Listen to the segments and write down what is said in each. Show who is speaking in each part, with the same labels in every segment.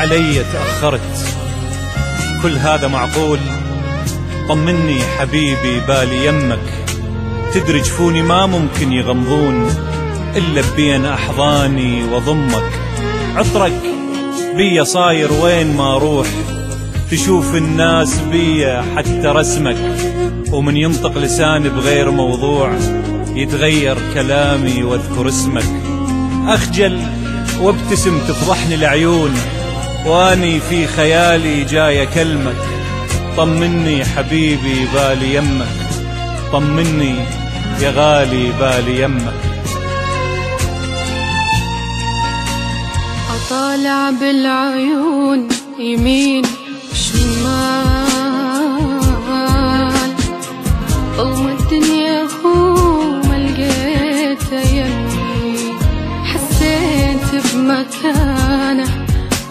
Speaker 1: علي تأخرت، كل هذا معقول؟ طمني حبيبي بالي يمك، تدري جفوني ما ممكن يغمضون إلا بين أحضاني وضمك. عطرك بيا صاير وين ما أروح، تشوف الناس بيا حتى رسمك، ومن ينطق لساني بغير موضوع يتغير كلامي واذكر اسمك. أخجل وابتسم تفضحني العيون، واني في خيالي جاي أكلمك. طمني حبيبي بالي يمك، طمني يا غالي بالي يمك.
Speaker 2: أطالع بالعيون يمين شمال، ظلم الدنيا هو ما لقيته يمي، حسيت بمكانه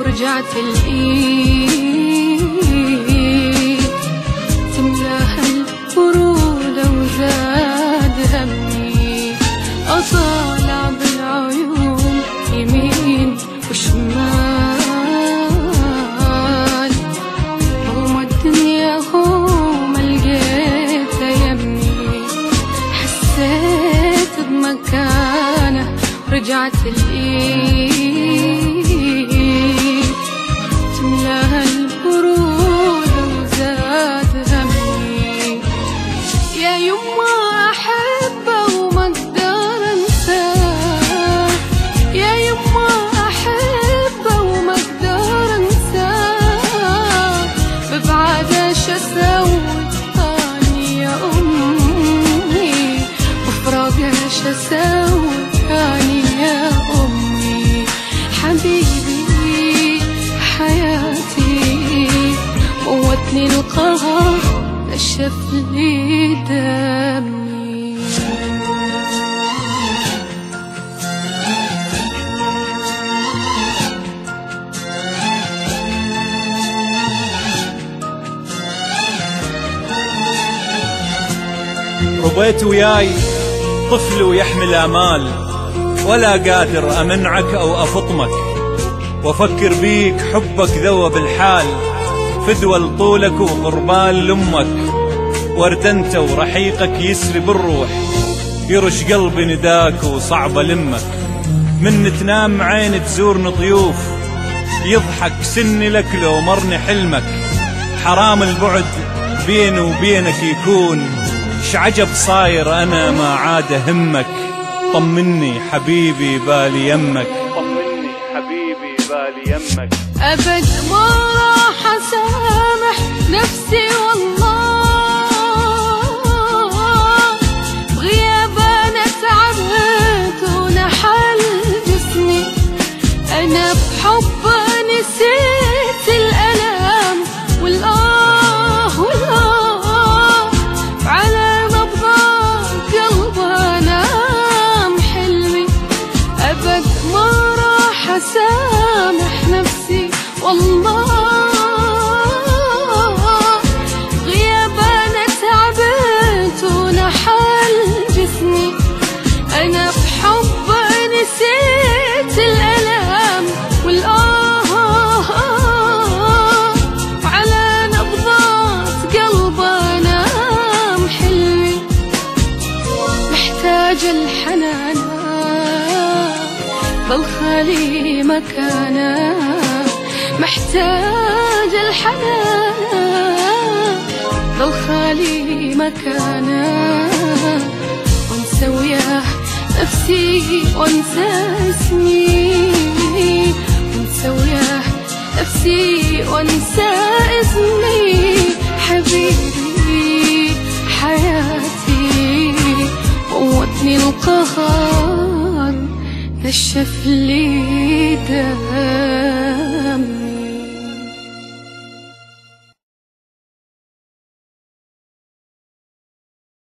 Speaker 2: ورجعت الإيد، تملاها البرودة وزاد همي. أطالع بالعيون يمين وشمال، ظلم الدنيا هو ما لقيته يمي، حسيت بمكانه ورجعت الإيد، تملاها البرود وزاد همي. يا يما أحبه وما أقدر أنساه، يا يما أحبه وما أقدر أنساه، ببعده شو أسوي أني يا أمي، بفراقه شو أسوي أني يا أمي. حبيبي حياتي موتني القهر نشف لي دمي.
Speaker 1: ربيت وياي طفل ويحمل آمال، ولا قادر أمنعك أو أفطمك، وأفكر بيك حبك ذوب الحال، فدوى لطولك وقربان لأمك. ورد أنت ورحيقك يسري بالروح، يرش قلبي نداك وصعب لمك. من تنام عيني تزورني ضيوف، يضحك سني لك لو مرني حلمك. حرام البعد بيني وبينك يكون، شعجب صاير أنا ما عاد همك. طمني حبيبي بالي يمك، طمني حبيبي بالي يمك.
Speaker 2: أبد ما راح أسامح نفسي والله، بغياب أنا تعبت ونحل جسمي، أنا بحب نسيت الألم والآه والآه، على نبضات قلب أنام حلمي. أبد ما راح أسامح نفسي والله، غياب أنا تعبت ونحل جسمي، أنا بحب نسيت الألم والآه، على نبضات قلب أنام حلمي. محتاجة الحنان بالخالي مكانه، محتاج الحنان بالخالي مكانه، وانسى وياه نفسي وانسى اسمي، وانسى وياه نفسي وانسى اسمي. حبيبي حياتي موتني القهر نشف لي دم.